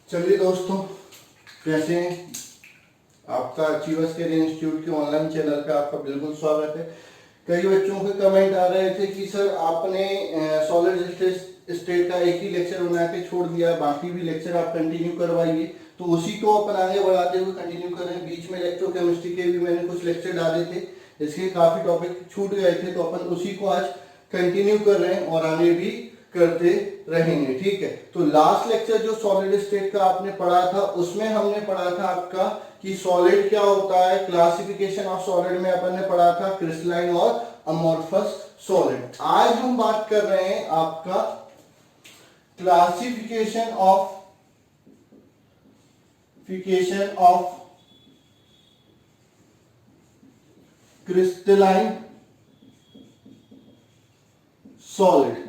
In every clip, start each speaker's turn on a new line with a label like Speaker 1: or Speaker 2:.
Speaker 1: चलिए दोस्तों, कैसे हैं? आपका अचीवर्स केयर इंस्टीट्यूट के ऑनलाइन चैनल पे आपका बिल्कुल स्वागत है। कई बच्चों के कमेंट आ रहे थे कि सर आपने सॉलिड स्टेट का एक ही लेक्चर बना के छोड़ दिया, बाकी भी लेक्चर आप कंटिन्यू करवाइए। तो उसी को अपन आगे बढ़ाते हुए कंटिन्यू करें। बीच में इलेक्ट्रोकेमिस्ट्री के भी मैंने कुछ लेक्चर डाले थे, इसके काफी टॉपिक छूट गए थे, तो अपन उसी को आज कंटिन्यू कर रहे हैं और आगे भी करते रहेंगे। ठीक है, तो लास्ट लेक्चर जो सॉलिड स्टेट का आपने पढ़ा था उसमें हमने पढ़ा था आपका कि सॉलिड क्या होता है। क्लासिफिकेशन ऑफ सॉलिड में अपन ने पढ़ा था क्रिस्टलाइन और अमोर्फस सॉलिड। आज हम बात कर रहे हैं आपका classification of crystalline solid.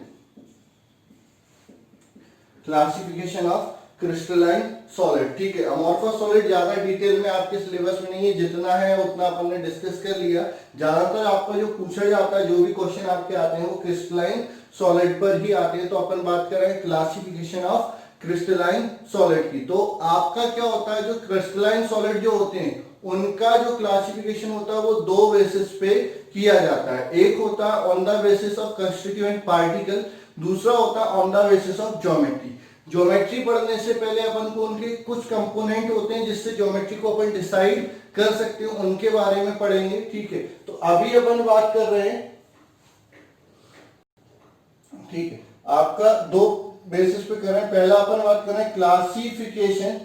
Speaker 1: Classification of crystalline solid. ठीक है, अमोर्फस सॉलिड ज्यादा डिटेल में आपके सिलेबस में नहीं है, जितना है उतना अपन ने डिस्कस कर लिया। ज्यादातर आपका जो पूछा जाता है, जो भी क्वेश्चन आपके आते हैं वो क्रिस्टलाइन सॉलिड पर ही आते हैं। तो अपन बात कर रहे हैं क्लासिफिकेशन ऑफ क्रिस्टलाइन सॉलिड की। तो आपका क्या होता है, जो क्रिस्टलाइन सॉलिड जो होते हैं उनका जो क्लासिफिकेशन होता है वो दो बेसिस पे किया जाता है। एक होता है on the basis of constituent particle, दूसरा होता है on the basis of geometry. Geometry पढ़ने से पहले अपन को उनके कुछ कंपोनेंट होते हैं जिससे ज्योमेट्री को अपन डिसाइड कर सकते हैं, उनके बारे में पढ़ेंगे। ठीक है, तो अभी अपन बात कर रहे हैं, ठीक है, आपका दो बेसिस पे कर रहे हैं। पहला अपन बात कर रहे हैं classification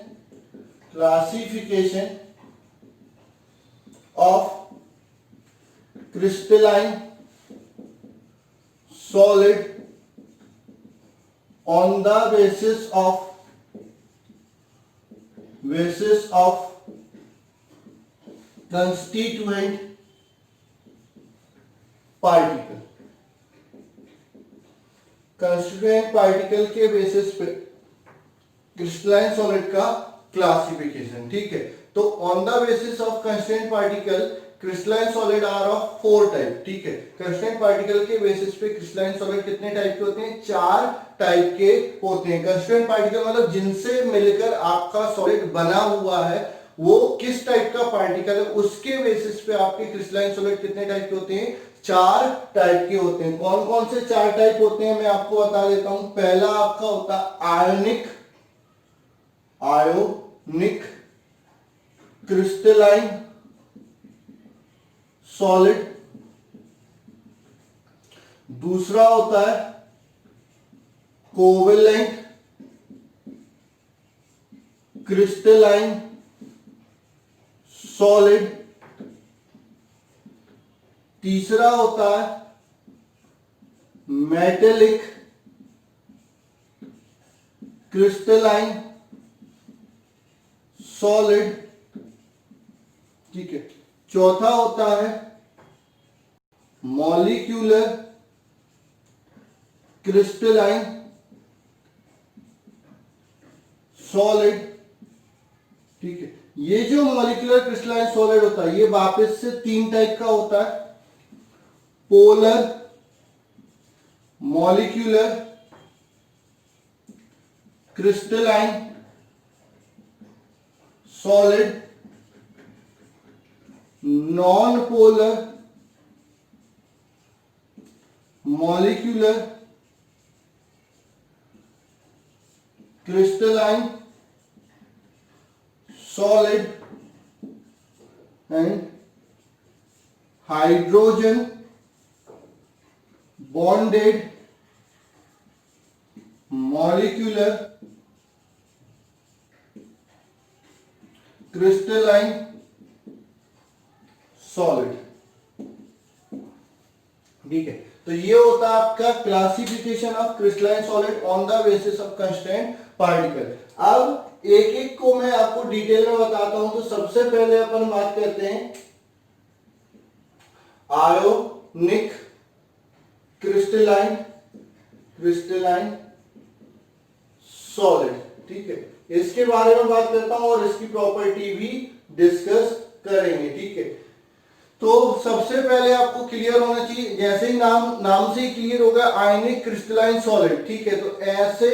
Speaker 1: of crystalline solid on the basis of constituent particle। Constituent particle के बेसिस पे क्रिस्टलाइन सॉलिड का क्लासिफिकेशन। ठीक है, तो on the basis of constituent particle crystalline solid are of 4 type. ठीक है, कंस्टिट्यूएंट पार्टिकल के बेसिस पे क्रिस्टलाइन सॉलिड कितने टाइप के होते हैं? 4 टाइप के होते हैं। कंस्टिट्यूएंट पार्टिकल मतलब जिनसे मिलकर आपका सॉलिड बना हुआ है, वो किस टाइप का पार्टिकल है, उसके बेसिस पे आपके क्रिस्टलाइन सॉलिड कितने टाइप के होते हैं? 4 टाइप के होते हैं। कौन कौन से 4 टाइप होते हैं मैं आपको बता देता हूं। पहला आपका होता है आयोनिक क्रिस्टलाइन सॉलिड। दूसरा होता है कोवेलेंट क्रिस्टलाइन सॉलिड। तीसरा होता है मेटेलिक क्रिस्टलाइन सॉलिड। ठीक है, चौथा होता है मॉलिक्यूलर क्रिस्टलाइन सॉलिड। ठीक है, ये जो मॉलिक्यूलर क्रिस्टलाइन सॉलिड होता है ये वापस से 3 टाइप का होता है। Polar molecular crystalline solid, non polar molecular crystalline solid, and hydrogen bonded molecular crystalline solid. ठीक है, तो ये होता है आपका classification of crystalline solid on the basis of constituent particle. अब एक एक को मैं आपको डिटेल में बताता हूं। तो सबसे पहले अपन बात करते हैं आयोनिक क्रिस्टलाइन सॉलिड। ठीक है, इसके बारे में बात करता हूं और इसकी प्रॉपर्टी भी डिस्कस करेंगे। ठीक है, तो सबसे पहले आपको क्लियर होना चाहिए, जैसे ही नाम से ही क्लियर होगा, आयनिक क्रिस्टलाइन सॉलिड, ठीक है। तो ऐसे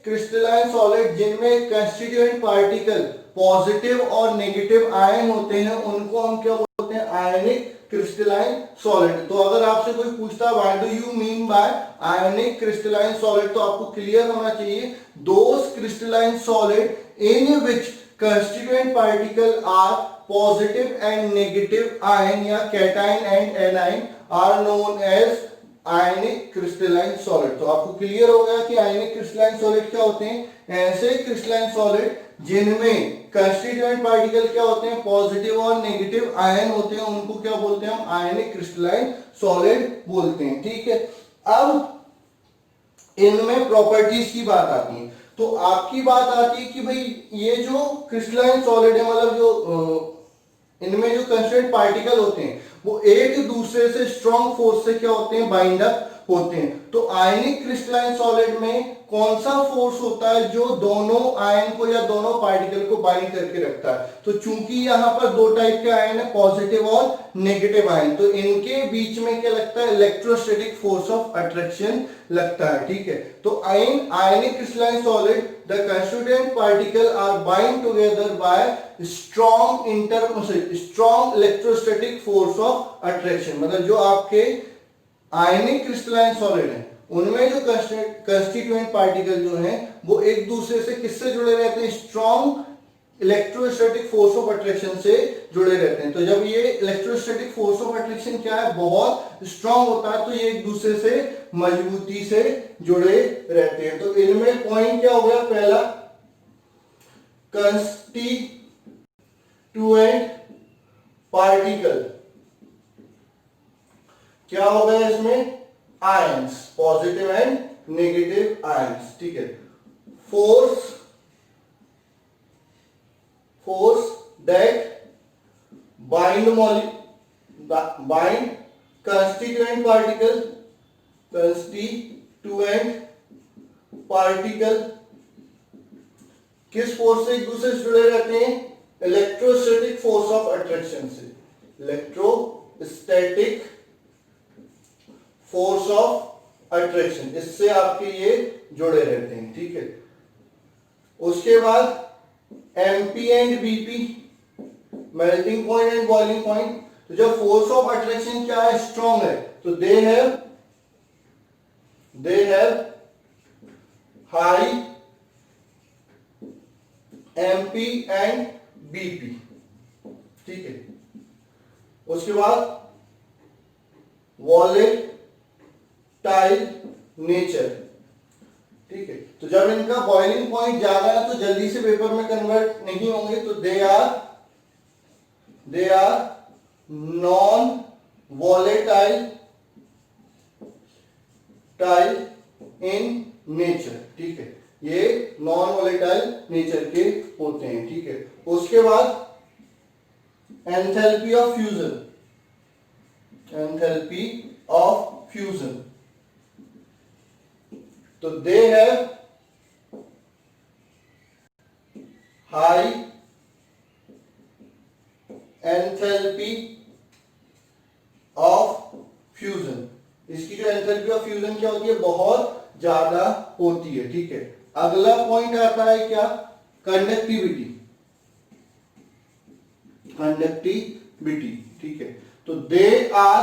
Speaker 1: क्रिस्टलाइन सॉलिड जिनमें कंस्टिट्यूएंट पार्टिकल पॉजिटिव और नेगेटिव आयन होते हैं, उनको हम क्या बोलते हैं, आयनिक क्रिस्टलाइन सॉलिड। तो अगर आपसे कोई पूछता what do you mean by ionic crystalline solid, तो आपको क्लियर होना चाहिए those crystalline solid in which constituent particle are positive and negative ion या cation and anion are known as ionic crystalline solid। तो आपको क्लियर हो गया कि ionic crystalline solid क्या होते हैं, ऐसे crystalline solid जिनमें कंस्टिट्यूएंट पार्टिकल क्या होते हैं, पॉजिटिव और नेगेटिव आयन होते हैं, उनको क्या बोलते हैं हम, आयनिक क्रिस्टलाइन सॉलिड बोलते हैं, ठीक है। अब इनमें प्रॉपर्टीज की बात आती है, तो आपकी बात आती है कि भाई ये जो क्रिस्टलाइन सॉलिड है, मतलब जो इनमें जो कंस्टिट्यूएंट पार्टिकल होते हैं वो एक दूसरे से स्ट्रॉन्ग फोर्स से क्या होते हैं, बाइंड अप होते हैं। तो आयनिक क्रिस्टलाइन सॉलिड में कौन सा फोर्स होता है जो दोनों आयन को या दोनों पार्टिकल को बाइंड करके रखता है। तो चूंकि यहाँ पर दो टाइप के आयन है, पॉजिटिव और नेगेटिव आयन, तो इनके बीच में क्या लगता है, इलेक्ट्रोस्टैटिक फोर्स ऑफ अट्रैक्शन लगता है, ठीक है। तो ionic crystalline solid the constituent particle are bind together by strong electrostatic force of attraction. मतलब जो आपके आयनिक क्रिस्टलाइन सॉलिड है उनमें जो कंस्टिट्यूएंट पार्टिकल जो हैं वो एक दूसरे से किससे जुड़े रहते हैं, strong electrostatic force of attraction से जुड़े रहते हैं। तो जब ये इलेक्ट्रोस्टैटिक फोर्स ऑफ अट्रैक्शन क्या है, बहुत स्ट्रॉन्ग होता है, तो ये एक दूसरे से मजबूती से जुड़े रहते हैं। तो इनमें पॉइंट क्या हो गया, पहला कंस्टिट्यूएंट पार्टिकल क्या हो गया, इसमें ions, positive and negative ions, ठीक है। Force that bind constituent particle किस फोर्स से एक दूसरे से जुड़े रहते हैं, इलेक्ट्रोस्टैटिक फोर्स ऑफ अट्रैक्शन से, इलेक्ट्रोस्टैटिक फोर्स ऑफ अट्रैक्शन, इससे आपके ये जुड़े रहते हैं, ठीक है। उसके बाद MP and BP, melting point and boiling point. तो जब फोर्स ऑफ अट्रैक्शन क्या है, स्ट्रॉन्ग है, तो they have high MP and BP, ठीक है। उसके बाद वॉलेटाइल नेचर, ठीक है। तो जब इनका बॉइलिंग पॉइंट ज्यादा है तो जल्दी से वेपर में कन्वर्ट नहीं होंगे, तो they are non volatile in nature, ठीक है। ये नॉन वॉलेटाइल नेचर के होते हैं, ठीक है। उसके बाद एंथैल्पी ऑफ फ्यूजन, तो they have high enthalpy of fusion. इसकी जो एंथैल्पी ऑफ फ्यूजन क्या होती है, बहुत ज्यादा होती है, ठीक है। अगला पॉइंट आता है क्या, कंडक्टिविटी, ठीक है। तो they are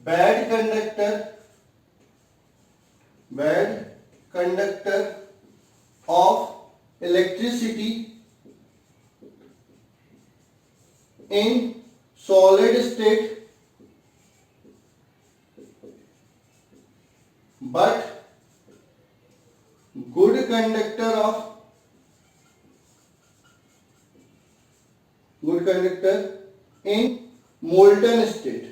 Speaker 1: bad conductor of electricity in solid state but good conductor in molten state,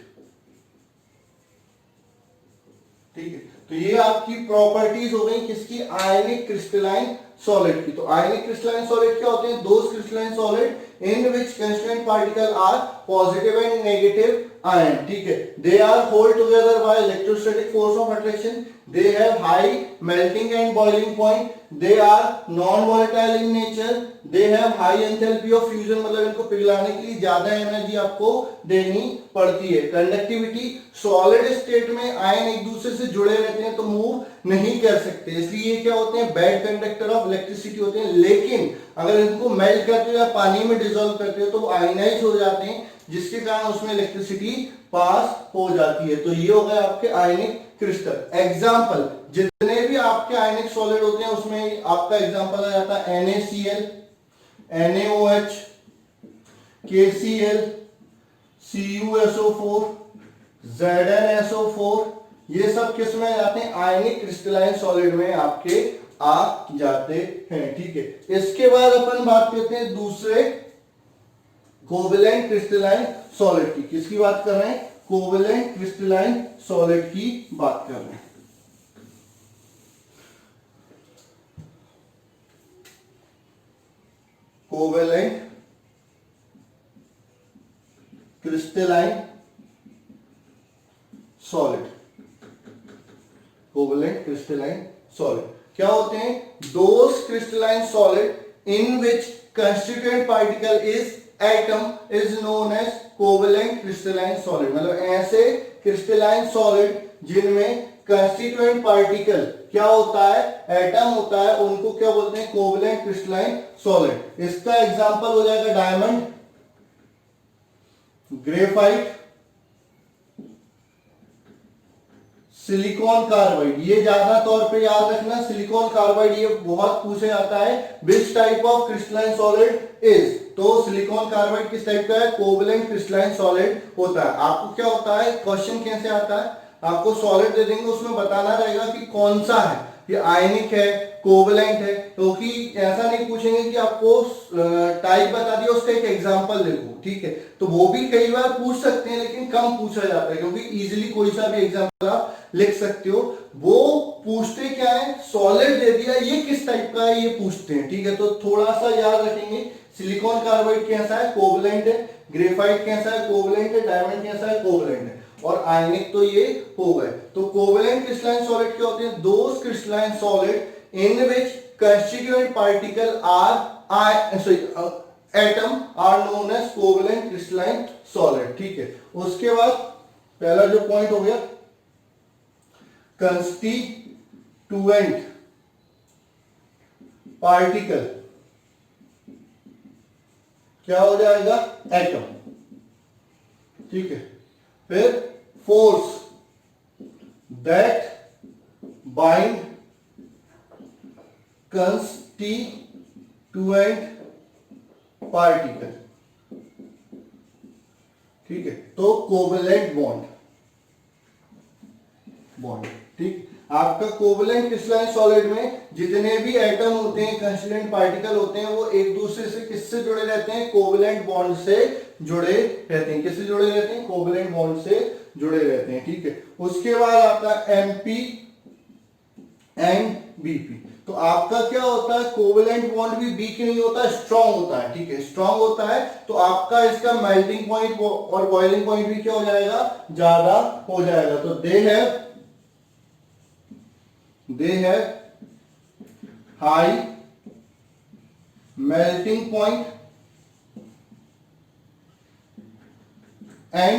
Speaker 1: ठीक है। तो ये आपकी प्रॉपर्टीज हो गई किसकी, आयनिक क्रिस्टलाइन सॉलिड की। तो आयनिक क्रिस्टलाइन सॉलिड क्या होते हैं, those crystalline solid in which constituent particle are positive and negative iron, ठीक है। They are hold together by electrostatic force of attraction. They have high melting and boiling point. They are non-volatile in nature. They have high enthalpy of fusion, मतलब इनको पिघलाने के लिए ज्यादा energy आपको देनी पड़ती है। कंडक्टिविटी, सॉलिड स्टेट में आयन एक दूसरे से जुड़े रहते हैं तो मूव नहीं कर सकते, इसलिए क्या होते हैं, बैड कंडक्टर ऑफ इलेक्ट्रिसिटी होते हैं। लेकिन अगर इनको मेल्ट करते हो या पानी में डिसॉल्व करते हो तो वो आयनाइज हो जाते हैं, जिसके कारण उसमें इलेक्ट्रिसिटी पास हो जाती है। तो ये हो गए आपके आयनिक क्रिस्टल। एग्जाम्पल, जितने भी आपके आयनिक सॉलिड होते हैं उसमें आपका एग्जाम्पल आ जाता है NaCl, NaOH, KCl, CuSO4, ZnSO4, ये सब किस में आ जाते हैं, आयनिक क्रिस्टलाइन सॉलिड में आपके आ जाते हैं, ठीक है। इसके बाद अपन बात करते हैं दूसरे कोवेलेंट क्रिस्टलाइन सॉलिड की। किसकी बात कर रहे हैं, कोवेलेंट क्रिस्टलाइन सॉलिड की बात कर रहे हैं। Covalent crystalline solid, covalent crystalline solid क्या होते हैं, those crystalline solid in which constituent particle is atom is known as covalent crystalline solid. मतलब ऐसे क्रिस्टलाइन सॉलिड जिनमें कंस्टिट्यूएंट पार्टिकल क्या होता है, एटम होता है, उनको क्या बोलते हैं, कोवेलेंट क्रिस्टलाइन सॉलिड। इसका एग्जांपल हो जाएगा डायमंड, ग्रेफाइट, सिलिकॉन कार्बाइड। ये ज्यादा तौर पे याद रखना, सिलिकॉन कार्बाइड ये बहुत पूछा जाता है, which type of crystalline solid is. तो सिलिकॉन कार्बाइड किस टाइप का है, कोवेलेंट क्रिस्टलाइन सॉलिड होता है। आपको क्या होता है, क्वेश्चन कैसे आता है, आपको सॉलिड दे देंगे, उसमें बताना रहेगा कि कौन सा है, ये आयनिक है, कोवेलेंट है। क्योंकि ऐसा नहीं पूछेंगे कि आपको टाइप बता दिया, उसका एक एग्जांपल देखो, ठीक है। तो वो भी कई बार पूछ सकते हैं, लेकिन कम पूछा जाता है, क्योंकि इजीली कोई सा भी एग्जांपल आप लिख सकते हो। वो पूछते क्या है, सॉलिड दे दिया, ये किस टाइप का है ये पूछते हैं, ठीक है। तो थोड़ा सा याद रखेंगे, सिलिकॉन कार्बाइड कैसा है, कोवेलेंट है, ग्रेफाइट कैसा है, कोवेलेंट है, डायमंड कैसा है, कोवेलेंट है, और आयनिक तो ये हो गए। तो कोवेलेंट क्रिस्टलाइन सॉलिड क्या होते हैं, those crystalline solid in which constituent particle are atom are known as covalent crystalline solid, ठीक है। उसके बाद पहला जो पॉइंट हो गया, कंस्टिट्यूएंट पार्टिकल क्या हो जाएगा, एटम, ठीक है। फिर force that bind constituent particle, ठीक है। तो कोवेलेंट बॉन्ड, ठीक। आपका कोवेलेंट क्रिस्टलाइन सॉलिड में जितने भी एटम होते हैं, कंस्टिट्यूएंट पार्टिकल होते हैं, वो एक दूसरे से किससे जुड़े रहते हैं, कोवेलेंट बॉन्ड से जुड़े रहते हैं। किससे जुड़े रहते हैं, कोवेलेंट बॉन्ड से जुड़े रहते हैं, ठीक है। उसके बाद आपका MP एंड BP। तो आपका क्या होता है, कोवेलेंट बॉन्ड भी वीक नहीं होता, स्ट्रांग होता है, ठीक है, स्ट्रांग होता है। तो आपका इसका मेल्टिंग पॉइंट और बॉइलिंग पॉइंट भी क्या हो जाएगा, ज्यादा हो जाएगा। तो दे have high melting point and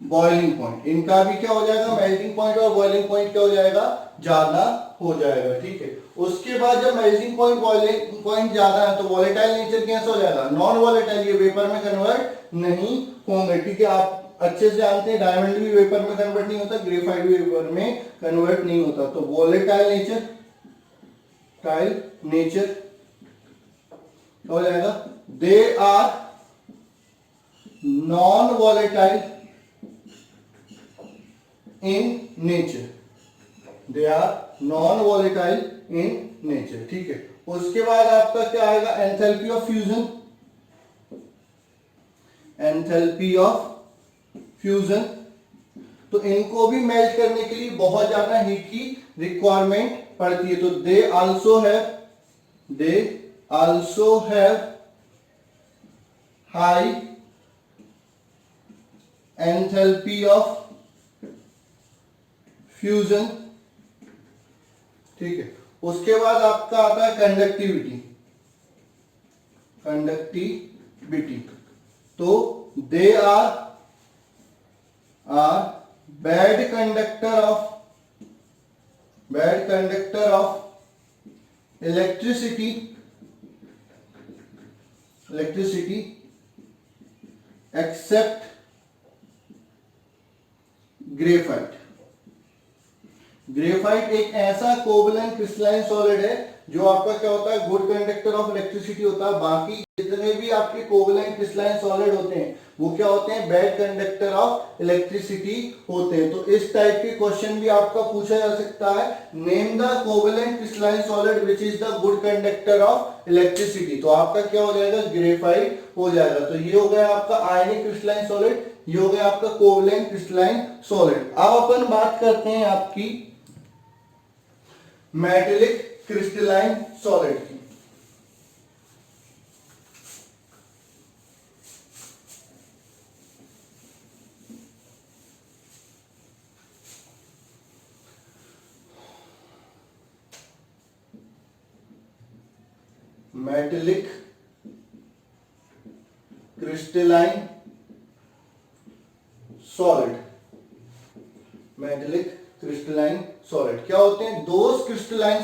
Speaker 1: boiling point. इनका भी क्या हो जाएगा, मेल्टिंग पॉइंट और बॉइलिंग पॉइंट क्या हो जाएगा, ज्यादा हो जाएगा, ठीक है। उसके बाद जब मेल्टिंग पॉइंट बॉइलिंग पॉइंट ज्यादा है तो वॉलेटाइल नेचर कैसा हो जाएगा, नॉन वॉलेटाइल, ये वेपर में कन्वर्ट नहीं होंगे, ठीक है। आप अच्छे से जानते हैं डायमंड भी वेपर में कन्वर्ट नहीं होता, ग्रेफाइट भी वेपर में कन्वर्ट नहीं होता। तो वॉलेटाइल नेचर हो जाएगा, they are non volatile in nature, they are non volatile in nature, ठीक है। उसके बाद आपका क्या आएगा, enthalpy of fusion, enthalpy of fusion. तो इनको भी मेल्ट करने के लिए बहुत ज्यादा हीट की रिक्वायरमेंट पड़ती है। तो they also have high enthalpy of fusion, ठीक है। उसके बाद आपका आता है कंडक्टिविटी, कंडक्टिविटी। तो they are bad conductor of electricity except graphite. Graphite एक ऐसा कोवलेंट क्रिस्टलाइन सॉलिड है जो आपका क्या होता है, गुड कंडक्टर ऑफ इलेक्ट्रिसिटी होता है। बाकी जितने भी आपके कोवलेंट क्रिस्टलाइन सॉलिड होते हैं वो क्या होते हैं, बैड कंडक्टर ऑफ इलेक्ट्रिसिटी होते हैं। तो इस टाइप के क्वेश्चन भी आपका पूछा जा सकता है, name the covalent crystalline solid which is the good conductor of electricity. तो आपका क्या हो जाएगा, ग्रेफाइट हो जाएगा। तो ये हो गया आपका आयनिक क्रिस्टलाइन सॉलिड, ये हो गया आपका कोवलेंट क्रिस्टलाइन सॉलिड। अब अपन बात करते हैं आपकी मेटेलिक क्रिस्टलाइन सॉलिड की। Metallic crystalline solid, metallic crystalline solid क्या होते हैं, those crystalline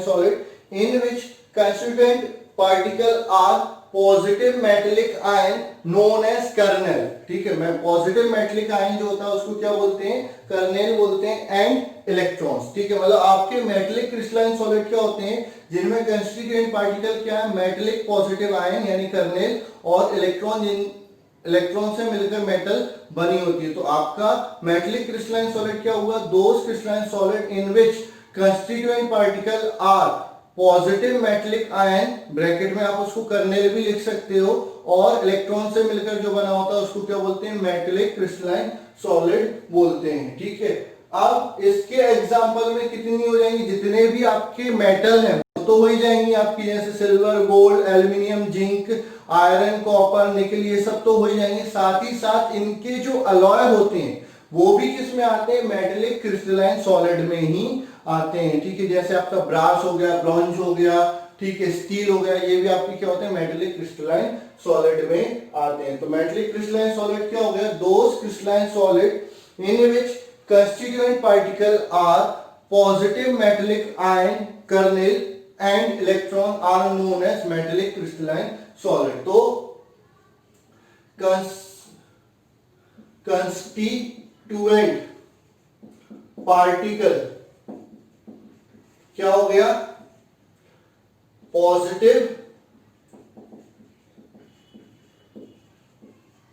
Speaker 1: solid in which constituent particle are positive metallic ion known as kernel. ठीक है, मैं पॉजिटिव मेटेलिक आयन जो होता है उसको क्या बोलते हैं, कर्नेल बोलते हैं, एंड इलेक्ट्रॉन्स। ठीक है, मतलब आपके मेटेलिक क्रिस्टलाइन सॉलिड क्या होते हैं, जिनमें कंस्टिट्यूएंट पार्टिकल क्या है, मेटेलिक पॉजिटिव आयन यानी कर्नेल, और इलेक्ट्रॉन से मिलकर मेटल बनी होती है। तो आपका मेटेलिक क्रिस्टलाइन सॉलिड क्या हुआ, those crystalline solid in which constituent particle are positive metallic ion, bracket में आप उसको कर्नेल भी लिख सकते हो, और इलेक्ट्रॉन से मिलकर जो बना होता है उसको क्या बोलते हैं, मेटेलिक क्रिस्टलाइन सॉलिड बोलते हैं। ठीक है, अब इसके एग्जांपल में कितनी हो जाएंगी, जितने भी आपके मेटल हैं तो हो ही जाएंगी आपकी, जैसे silver, gold, aluminium, zinc, iron, copper, निकल, ये सब तो हो ही जाएंगे। साथ ही साथ इनके जो अलॉय होते हैं वो भी किस में आते हैं, मेटेलिक क्रिस्टलाइन सॉलिड में ही आते हैं। ठीक है, जैसे आपका ब्रास हो गया, ब्रॉन्ज हो गया, ठीक है, स्टील हो गया, ये भी आपके क्या होते हैं, मेटेलिक क्रिस्टलाइन सॉलिड में आते हैं। तो मेटेलिक क्रिस्टलाइन सॉलिड क्या हो गया, those crystalline solid in which constituent particle are positive metallic ion, kernel and electron are known as metallic crystalline solid. तो कंस्टिट्यूएंट पार्टिकल क्या हो गया, positive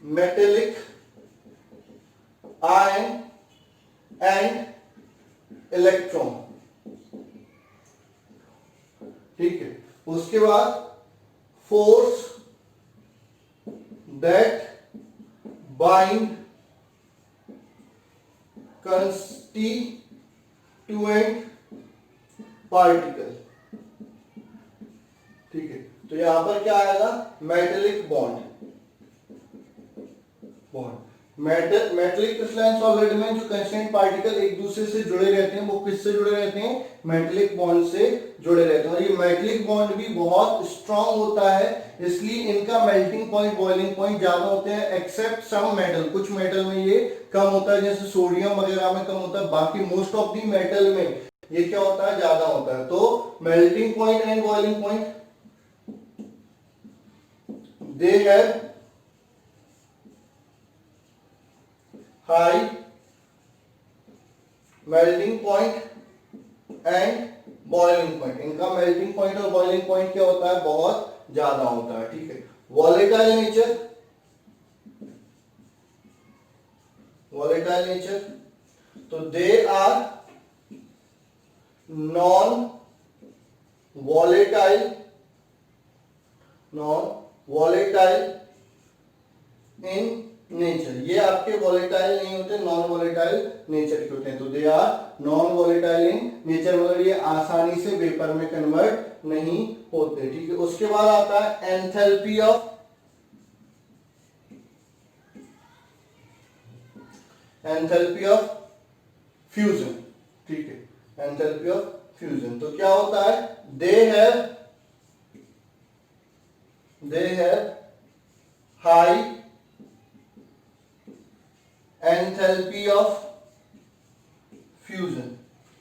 Speaker 1: metallic ion and electron. ठीक है, उसके बाद force that bind constituent particle. ठीक है, तो यहां पर क्या आएगा, metallic bond. Metallic crystalline solid में जो कंस्टिट्यूएंट पार्टिकल एक दूसरे से जुड़े रहते हैं वो किससे जुड़े रहते हैं, मेटेलिक बॉन्ड से जुड़े रहते हैं। और ये मेटेलिक बॉन्ड भी बहुत स्ट्रांग होता है, इसलिए इनका मेल्टिंग पॉइंट, बॉइलिंग पॉइंट ज्यादा होते हैं, एक्सेप्ट सम मेटल, कुछ मेटल में ये कम होता है, जैसे सोडियम वगैरह में कम होता है, बाकी मोस्ट ऑफ दी मेटल में ये क्या होता है, ज्यादा होता है। तो melting point and boiling point they have high melting point and boiling point. इनका मेल्टिंग पॉइंट और बॉइलिंग पॉइंट क्या होता है, बहुत ज्यादा होता है। ठीक है, वॉलेटाइल नेचर, तो they are non volatile in nature. ये आपके वॉलेटाइल नहीं होते, नॉन वॉलेटाइल नेचर के होते हैं। तो they are non volatile in nature, मतलब ये आसानी से वेपर में कन्वर्ट नहीं होते। ठीक है, उसके बाद आता है enthalpy of enthalpy of fusion, ठीक है, एंथैल्पी ऑफ फ्यूजन। तो क्या होता है, they have high enthalpy of fusion,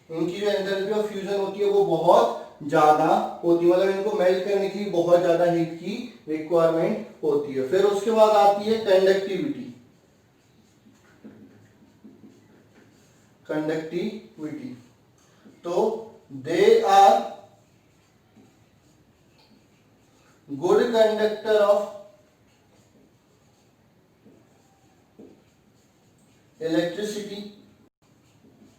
Speaker 1: इनकी जो एंथैल्पी ऑफ फ्यूजन होती है वो बहुत ज्यादा होती है, मतलब इनको मेल्ट करने की बहुत ज्यादा हीट की रिक्वायरमेंट होती है। फिर उसके बाद आती है कंडक्टिविटी, तो they are good conductor of electricity,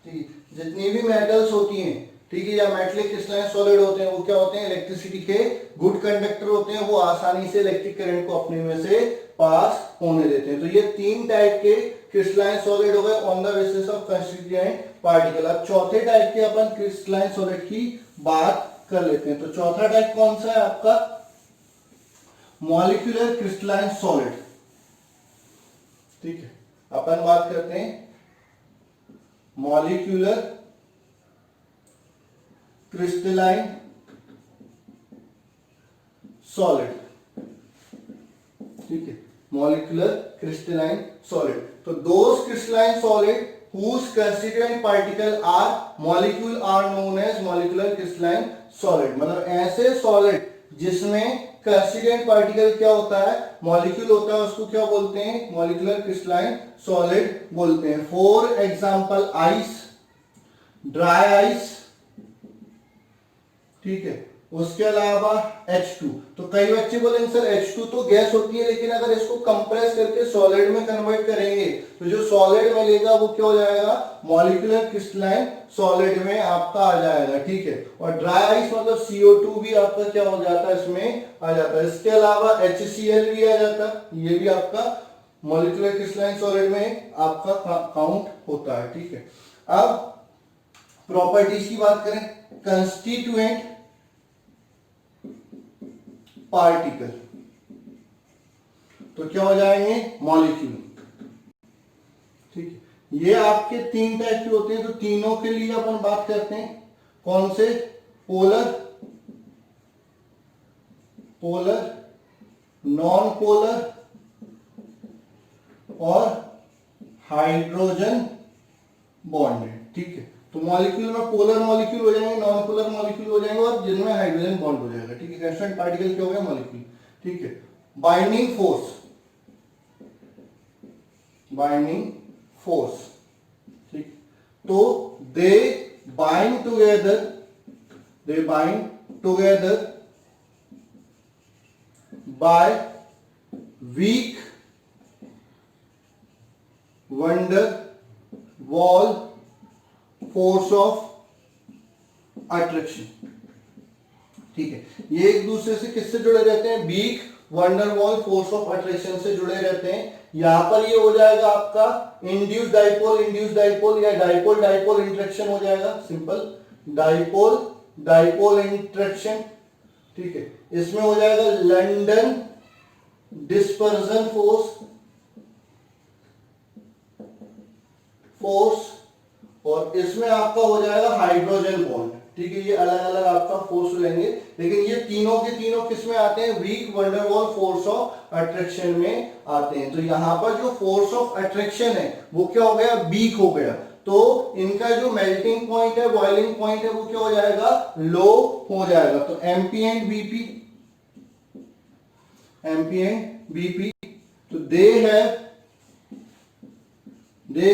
Speaker 1: ठीक, जितनी भी मेटल्स होती हैं, ठीक है, या मेटलिक क्रिस्टलाइन सॉलिड होते हैं, वो क्या होते हैं, इलेक्ट्रिसिटी के गुड कंडक्टर होते हैं, वो आसानी से इलेक्ट्रिक करंट को अपने में से पास होने देते हैं। तो ये 3 टाइप के क्रिस्टलाइन सॉलिड हो गए on the basis of constituent particle. अब चौथे टाइप के अपन क्रिस्टलाइन सॉलिड की बात कर लेते हैं। तो चौथा टाइप कौन सा है आपका, मॉलिक्यूलर क्रिस्टलाइन सॉलिड, ठीक है। अपन बात करते हैं मॉलिक्यूलर क्रिस्टलाइन सॉलिड, ठीक है, मॉलिक्यूलर क्रिस्टलाइन सॉलिड। तो those crystalline solid whose constituent particle are molecule are known as molecular crystalline solid, मतलब ऐसे सॉलिड जिसमें कंस्टिट्यूएंट पार्टिकल क्या होता है, मॉलिक्यूल होता है, उसको क्या बोलते हैं, मॉलिक्यूलर क्रिस्टलाइन सॉलिड बोलते हैं। For example ice, dry ice, ठीक है, उसके अलावा H2। तो कई बच्चे बोलेंगे सर H2 तो गैस होती है, लेकिन अगर इसको कंप्रेस करके सॉलिड में कन्वर्ट करेंगे तो जो सॉलिड मिलेगा वो क्या हो जाएगा, मॉलिक्यूलर क्रिस्टलाइन सॉलिड में आपका आ जाएगा, ठीक है। और ड्राई आइस मतलब CO2 भी आपका क्या हो जाता है, इसमें आ जाता है। इसके अलावा HCl भी आ जाता है, ये भी आपका मॉलिक्यूलर क्रिस्टलाइन सॉलिड में आपका काउंट होता है, ठीक है। अब प्रॉपर्टीज की बात करें, कंस्टिट्यूएंट पार्टिकल तो क्या हो जाएंगे, मॉलिक्यूल, ठीक है। ये आपके 3 टाइप के होते हैं, तो तीनों के लिए अपन बात करते हैं, कौन से, पोलर, नॉन पोलर और हाइड्रोजन बॉन्डेड, ठीक है। तो मॉलिक्यूल में पोलर मॉलिक्यूल हो जाएंगे, नॉन पोलर मॉलिक्यूल हो जाएंगे और जिनमें हाइड्रोजन बॉन्ड हो जाएगा, ठीक है। कांस्टेंट पार्टिकल क्या हो गया, मॉलिक्यूल, ठीक है। बाइंडिंग फोर्स, ठीक, तो they bind together by weak van der Waals force of attraction, ठीक है। ये एक दूसरे से किससे जुड़े रहते हैं, weak van der Waals force of attraction से जुड़े रहते हैं। यहां पर ये हो जाएगा आपका इंड्यूस डाइपोल या डाइपोल इंटरेक्शन हो जाएगा, सिंपल डाइपोल इंटरेक्शन, ठीक है। इसमें हो जाएगा लंडन डिस्पर्जन फोर्स और इसमें आपका हो जाएगा हाइड्रोजन बॉन्ड, ठीक है। ये अलग अलग आपका फोर्स लेंगे, लेकिन ये तीनों के तीनों किस में आते हैं, weak van der Waals force of attraction में आते हैं। तो यहां पर जो फोर्स ऑफ अट्रैक्शन है वो क्या हो गया, वीक हो गया, तो इनका जो मेल्टिंग पॉइंट है, बॉइलिंग पॉइंट है, वो क्या हो जाएगा, लो हो जाएगा। तो MP एंड BP, तो they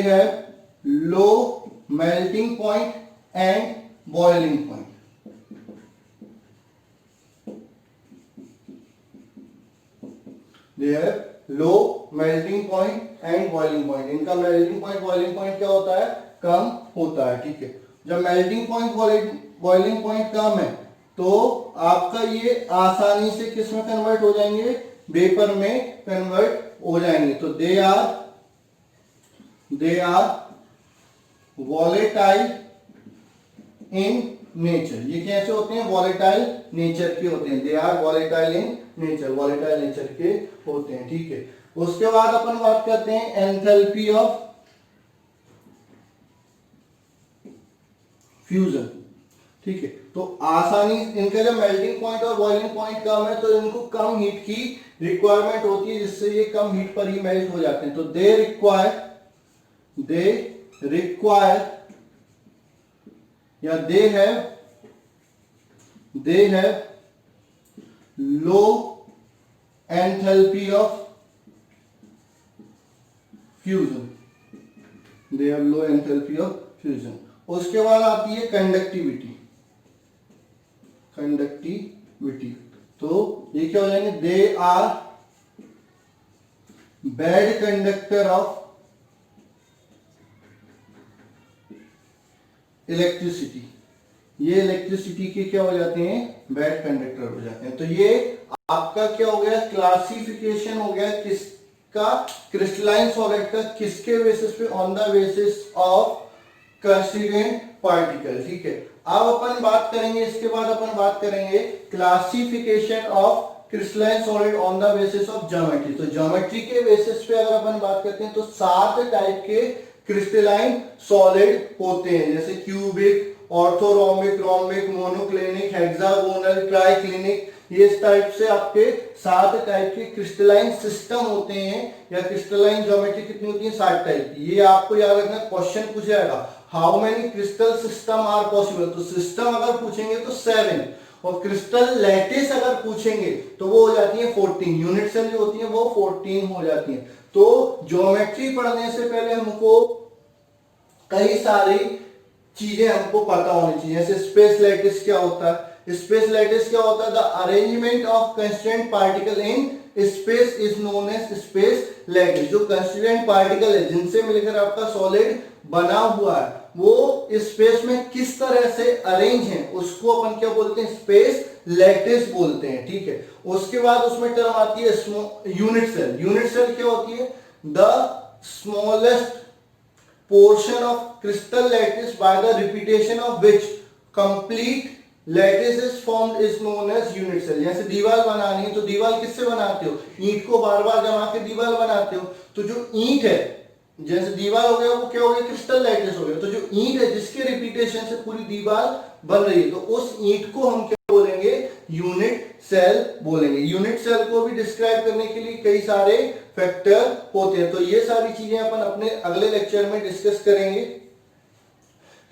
Speaker 1: have low melting point and boiling point, they have low melting point and boiling point. इनका मेल्टिंग पॉइंट बॉइलिंग पॉइंट क्या होता है, कम होता है, ठीक है। जब मेल्टिंग पॉइंट बॉइलिंग पॉइंट कम है तो आपका ये आसानी से किस में कन्वर्ट हो जाएंगे, वेपर में कन्वर्ट हो जाएंगे। तो they are volatile in nature, ये कैसे होते हैं, वॉलेटाइल नेचर के होते हैं, they are volatile in nature, volatile nature के होते हैं, ठीक है। उसके बाद अपन बात करते हैं एंथैल्पी ऑफ फ्यूजन। ठीक है, तो आसानी इनका जब मेल्टिंग पॉइंट और बॉइलिंग पॉइंट कम है तो इनको कम हीट की रिक्वायरमेंट होती है, जिससे ये कम हीट पर ही मेल्ट हो जाते हैं। तो दे रिक्वायर या they have low enthalpy of fusion। they have low enthalpy of fusion। उसके बाद आती है कंडक्टिविटी। तो ये क्या हो जाएंगे, they are bad conductor of electricity. ये इलेक्ट्रिसिटी के क्या हो जाते हैं, बैड कंडक्टर हो जाते हैं। तो ये आपका क्या हो गया, क्लासिफिकेशन हो गया किसका, क्रिस्टलाइन सॉलिड का, किसके बेसिस पे, on the basis of constituent particle. ठीक है, अब अपन बात करेंगे, इसके बाद अपन बात करेंगे classification of crystalline solid on the basis of geometry. तो ज्योमेट्री के बेसिस पे अगर अपन बात करते हैं तो 7 टाइप के क्रिस्टलाइन सॉलिड होते हैं, जैसे cubic, orthorhombic, rhombic, monoclinic, hexagonal, triclinic. ये इस टाइप से आपके 7 टाइप के क्रिस्टलाइन सिस्टम होते हैं, या क्रिस्टलाइन ज्योमेट्री कितनी होती है, 7 टाइप की। ये आपको याद रखना, क्वेश्चन पूछा जाएगा how many crystal system are possible. तो सिस्टम अगर पूछेंगे तो 7, और क्रिस्टल लैटिस अगर पूछेंगे तो वो हो जाती है 14। यूनिट सेल जो होती है वो 14 हो जाती है। तो ज्योमेट्री पढ़ने से पहले हमको कई सारी चीजें हमको पता होनी चाहिए, जैसे स्पेस लैटिस क्या होता है। स्पेस लैटिस क्या होता है, the arrangement of constituent particle in space is known as space lattice. जो कंस्टिट्यूएंट पार्टिकल है जिनसे मिलकर आपका सॉलिड बना हुआ है, वो स्पेस में किस तरह से अरेंज है, उसको अपन क्या बोलते हैं, स्पेस लैटिस बोलते हैं। ठीक है, उसके बाद उसमें टर्म आती है यूनिट सेल। यूनिट सेल क्या होती है, the smallest portion of crystal lattice by the repetition of which complete lattice is formed is known as unit cell। जैसे दीवार बनानी है तो दीवार किससे बनाते हो, ईंट को बार बार जमा के दीवार बनाते हो। तो जो ईंट है, जैसे दीवार हो गया वो क्या हो गया, क्रिस्टल लैटिस हो गया। तो जो ईंट है जिसके रिपीटेशन से पूरी दीवार बन रही है, तो उस ईंट को हम क्या बोलेंगे, यूनिट सेल बोलेंगे। यूनिट सेल को भी डिस्क्राइब करने के लिए कई सारे फैक्टर होते हैं। तो ये सारी चीजें अपन अपने अगले लेक्चर में डिस्कस करेंगे।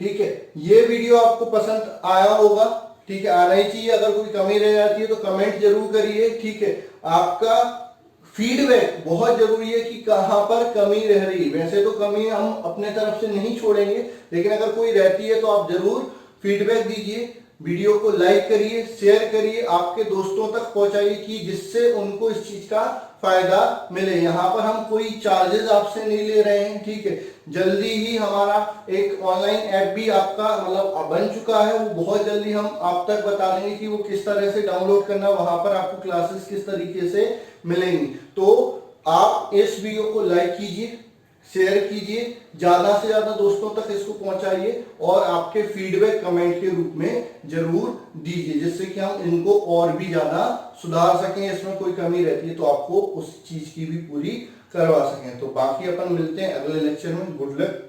Speaker 1: ठीक है, ये वीडियो आपको पसंद आया होगा। ठीक है, आना ही चाहिए। अगर कोई कमी रह जाती है तो कमेंट जरूर करिए। ठीक है, आपका फीडबैक बहुत जरूरी है कि कहां पर कमी रह रही है। वैसे तो कमी हम अपने तरफ से नहीं छोड़ेंगे, लेकिन अगर कोई रहती है तो आप जरूर फीडबैक दीजिए। वीडियो को लाइक करिए, शेयर करिए, आपके दोस्तों तक पहुंचाइए कि जिससे उनको इस चीज का फायदा मिले। यहाँ पर हम कोई चार्जेस आपसे नहीं ले रहे हैं। ठीक है, जल्दी ही हमारा एक ऑनलाइन ऐप भी आपका मतलब बन चुका है, वो बहुत जल्दी हम आप तक बता देंगे कि वो किस तरह से डाउनलोड करना, वहां पर आपको क्लासेस किस तरीके से मिलेंगी। तो आप इस वीडियो को लाइक कीजिए, शेयर कीजिए, ज्यादा से ज्यादा दोस्तों तक इसको पहुंचाइए, और आपके फीडबैक कमेंट के रूप में जरूर दीजिए, जिससे कि हम इनको और भी ज्यादा सुधार सकें। इसमें कोई कमी रहती है तो आपको उस चीज की भी पूरी करवा सकें। तो बाकी अपन मिलते हैं अगले लेक्चर में। Good luck.